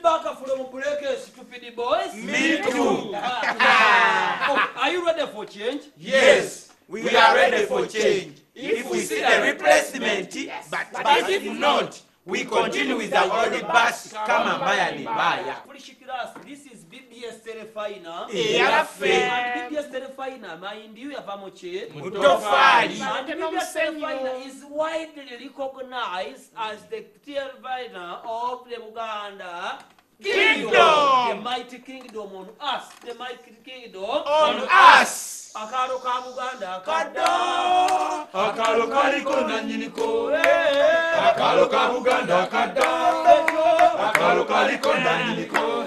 back from break, stupid boys. Me too. Are you ready for change? Yes, we are ready for change. If we see a replacement, but if not, we continue with the old bus. Come and buy and buy. This is BBS Telefina. BBS Telefina, mind you, have a moche. Mutofali. And BBS Telefina is widely recognized as the Telefina of the Uganda Kingdom. The mighty kingdom on us. The mighty kingdom On us. Akalo ka Buganda Kada. Akalo kaliko na nyiniko. Akalo ka Buganda kada. Akalo kaliko na nyiniko.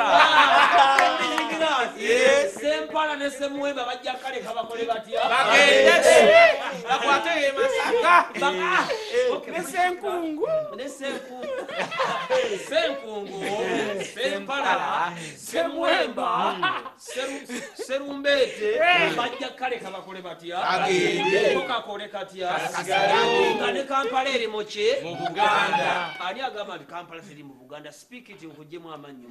Yes. Sempala ne semwemba bajja kale kabakole batya. Bagende. Akwate masaka. Nesenkungu. Senkungu. Sempala. Semwemba. Serumbete. Bajja kale kabakole batya. Bagende. Kokakole katya. Ngane Kampala eri moche. Mu Buganda. Ani agamba ndi Kampala seri mu Buganda. Speak it nkujjemu amanyi.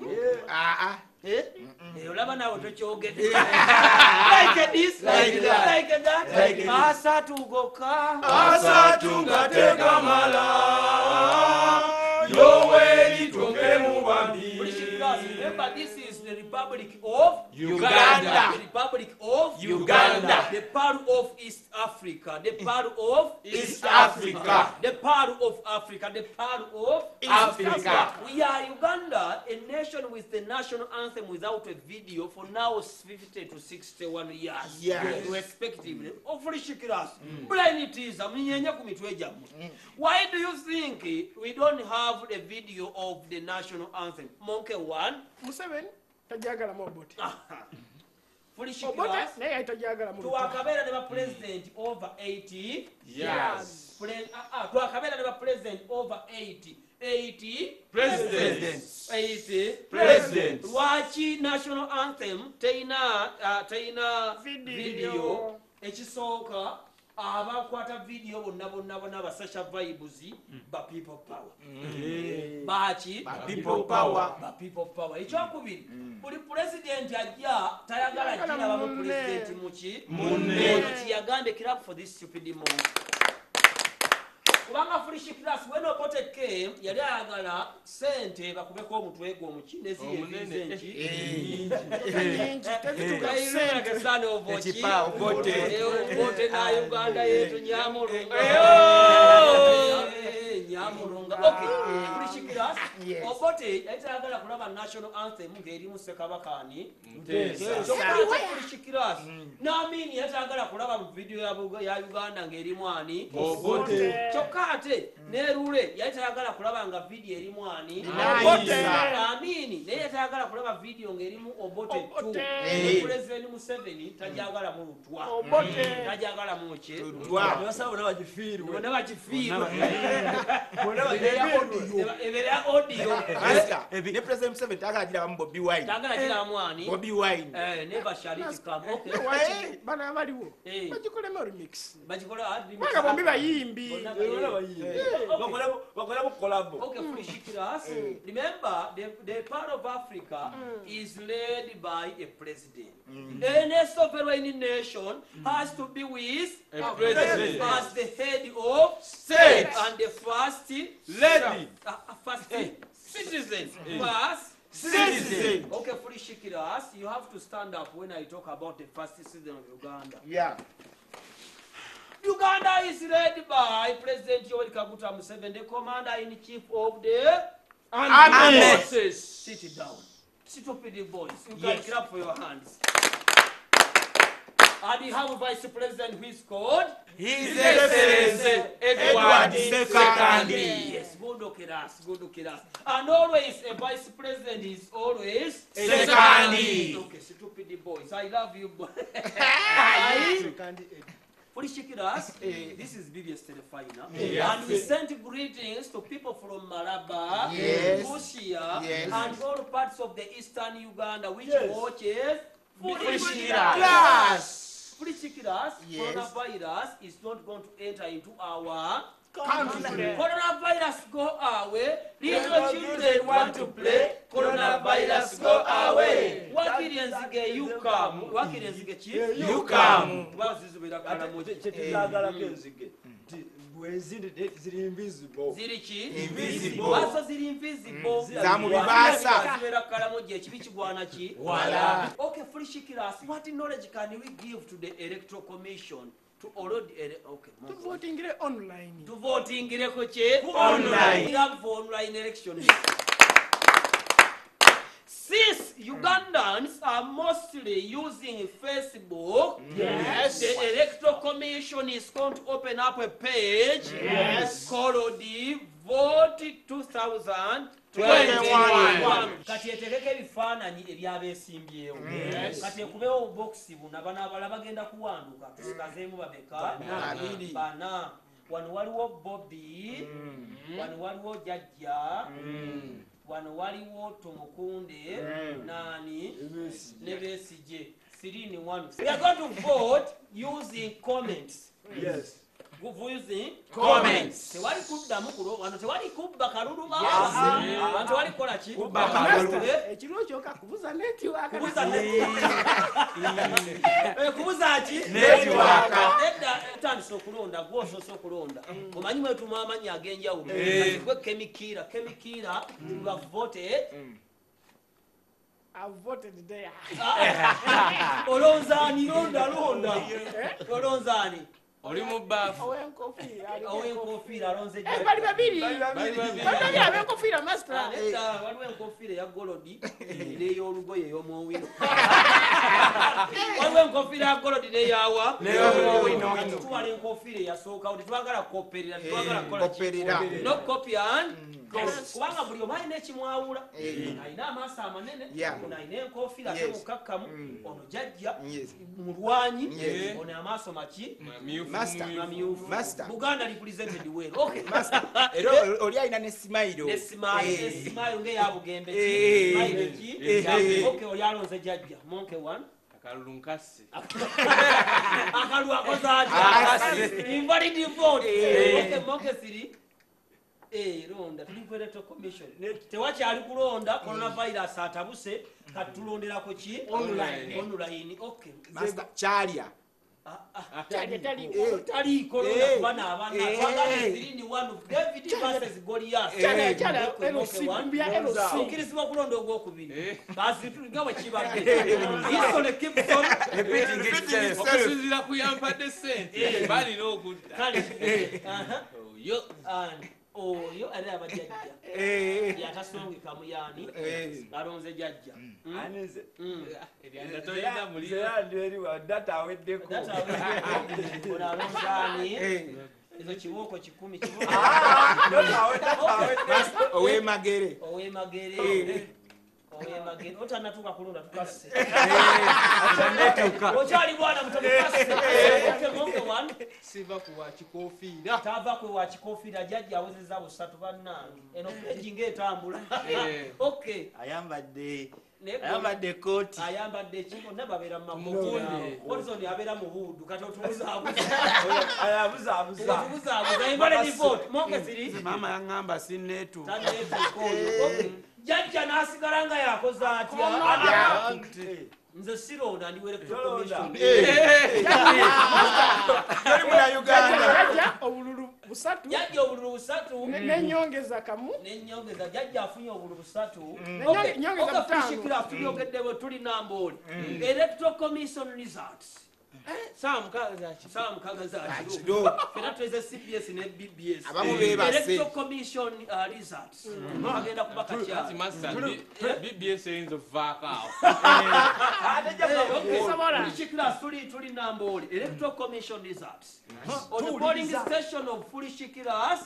Olaba nawe tokyogedde. Like this, like that. Asatu gatega mala. Yoweri twongere mu bambi. Remember, this is the Republic of Uganda. The Republic of Uganda. The part of East Africa. The part of East Africa. The part of Africa. The part of Africa. We are Uganda, a nation with the national anthem without a video for now 50 to 61 years. Yes. Respectively. Hopefully, Shikiras. Blind it is. Why do you think we don't have a video of the national anthem? Monkey one. Museveni tajagala mu Obote. Fully Obote Shikiras. naye tajagala mu. To Akabera never president over 80. Yes. To Akabera never president over 80. 80 Presidents. 80 Presidents. Lwaki national anthem teina Video. ekisooka abakwata video bonna basasha vibes ba people power. Baki People power. ba people power. Ekyokubiri buli president ajja tayagala jjira bamu president muki Munne. Yagambe kirap for this stupid moment. Kubanga Frishi class when Obote came yali ayagala sente bakubeko omutwe gwo omuki neziyenji Obote na Uganda yetu nyamurunga okay Frishi class Obote yayagala kulaba national anthem ng'erimu Ssekabakani Frishi class naamini yayagala kulaba mu video ya Uganda ng'erimu ani Obote. Chokate nerule yayagala kulaba nga video erimu ani Obote. Amini naye yayagala kulaba video ng'erimu Obote 2 President Museveni tajagala mu lutwa Obote tajagala mu che Twa. basabona bakifiirwe bona bakifiirwe ebera audio Aska. Ne President Museveni tagala gira mu Bobi Wine. tajagala kila mwani Bobi Wine. never shall it come okay Wachi bana abaliwo. Eh. Bagikolemu remix. bagikola hadi Baga bombi bayimbi. Okay, Frishikiras. Remember, the part of Africa is led by a president. Any sovereign nation has to be with A president. as the head of State. and the first Lady. citizen. First Citizen. Okay, Frishikiras, you have to stand up when I talk about the first citizen of Uganda. Yeah. Uganda is led by President Yoweri Kaguta Museveni, the commander-in-chief of the Army. forces. Sit down. Stupid boys. You can clap for your hands. And you have a vice president who is called His Excellency Edward Sekandi. Yes, good okay, and always a vice president is always Sekandi. Okay, stupid boys. I love you, boys. Frishikiras, this is BBS Telefina. And we sent greetings to people from Malaba, Busia, and all parts of the eastern Uganda, which watches Frishikiras. Frishikiras, coronavirus is not going to enter into our Country. Coronavirus go away. Little children want to play. Coronavirus, go away. Wakiri enzige you come. Wakiri enzige chi? You come. Bazizubira kana moje. Chetagala kenzige. Ziri invisible. Ziri chi? Invisible. Baso ziri invisible. Zamu bibasa. Bazibira kana moje chibi kigwana chi? Wala. Okay, Fulishikiras, what knowledge can we give to the Electoral Commission to already okay, tuvotingire online. to voting kuche Online. We have online elections. Since Ugandans are mostly using Facebook, Yes. the Electoral Commission is going to open up a page called the Vote 2021. Kati etegeke ebifaananyi ebyabeesimbyewo. Kati ekubeewo obubokisi buno abana abalala bagenda kuwanduka tusikazeemu babeka bana. Wano waliwo Bobby, wano waliwo Jajja, wano waliwo Tumukunde, nani ne Besigye. 3 in 1. We are going to vote using comments. Yes. Using Comments. Tewali kuddamu kulo wano tewali kubba kalulu ba. Wano tewali kola ki? Kubba kalulu. Ekiro kyoka kubuza network. Kubuza kubuza ki? Network. Edda tandise okulonda gwosoose okulonda. Omanyi mwetuma amanyi ag'enjawulo. Gwe Kemikiira. Kemikiira you have voted. I've voted there. Olonzaani londa. Olonzaani. Oli mu baafu. Owenkofiira alonze Jajja. Bali babiri. Bali abenkofiira master. Waliwo enkofiira eya golodi n'ey'olugoye ey'omwowino. Waliwo enkofiira ya golodi n'eyaawa N'ey'omwowino. tuwala enkofiira eyasookawo tetwagala koperera tetwagala Koperera. no copy and kubanga buli omu alina ekimwawula alina amaaso amanene ono alina enkofiira ate mukakkamu ono Jajja mulwanyi ono amaaso maki mamyufu. Buganda represented well. Okay. Era oli alina ne smile. Smile ng'eyabugembe ki? Smile ki? Okay, oli alonze Jajja. Monke 1. Akalulu nkasi. Akalu akoze atya? Invalid vote. Okay, Monke 3. Ronda tuli ku Electoral Commission. Tewakyali kulonda coronavirus atabuse katulonderako ki? Online. Okay. Master Charlia. Tali corona kubana abana twagala 3 in 1 David versus Goliath. Ukirizibwa kulonda ogwokubiri. Basi tuligawe kibadde. Isole Gibson Okusinziira ku yampadde ssente balina okudda. kale. Yo and oyo ali abajjajja. Yatasongeka muyani alonze Jajja. Anize. Eryanda toyina muli. Zeyanderi wa data aweddeko. Ono alonzaani ezo kiwoko 10 kiwoko. Ow'emagere. Ow'emagere. Otanatuuka kulonda tukasse. Okyali bwana muto tukasse. Monke 1. Siva ku wa kikofiira. Tava kwe wa kikofiira Jajja awezezza busatu bannange. Eno peji ng'etambula. Okay. Ayambadde kooti. Ayambadde ekintu bonna babeera mu makundi. Watson abeera mu buudu kati otubuzaabuza. Otubuzaabuza. Invalid vote. Monke 3. Maama yaŋŋamba sinneetu. Okay. Jajja n'asigala nga yakoze atya? Nze sironda ndi Electoral Commission. Yali Munnayuganda. Jajja obululu busatu. Jajja obululu busatu. N'ennyongeza kamu. N'ennyongeza Jajja afunye obululu busatu. Nyongeza butaano. Fushikira tulyokedde bwe tuli Namboole. Electoral Commission results. Sam Kagazachi. Fena tuweze CBS ne BBS. Abamu beebase. Electoral Commission results. Agenda kubaka kyali. BBS eyinza okuvaako awo. Fushikira tuli Namboole. Electoral Commission results. On the polling station of Fulishikiras,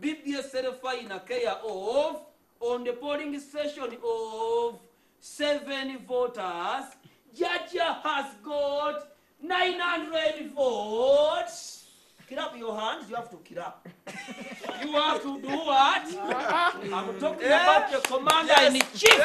BBS certified in a care of on the polling station of 7 voters, Jajja has got 900 votes. Clap your hands. You have to clap. You have to do what? I'm talking about the commander in chief.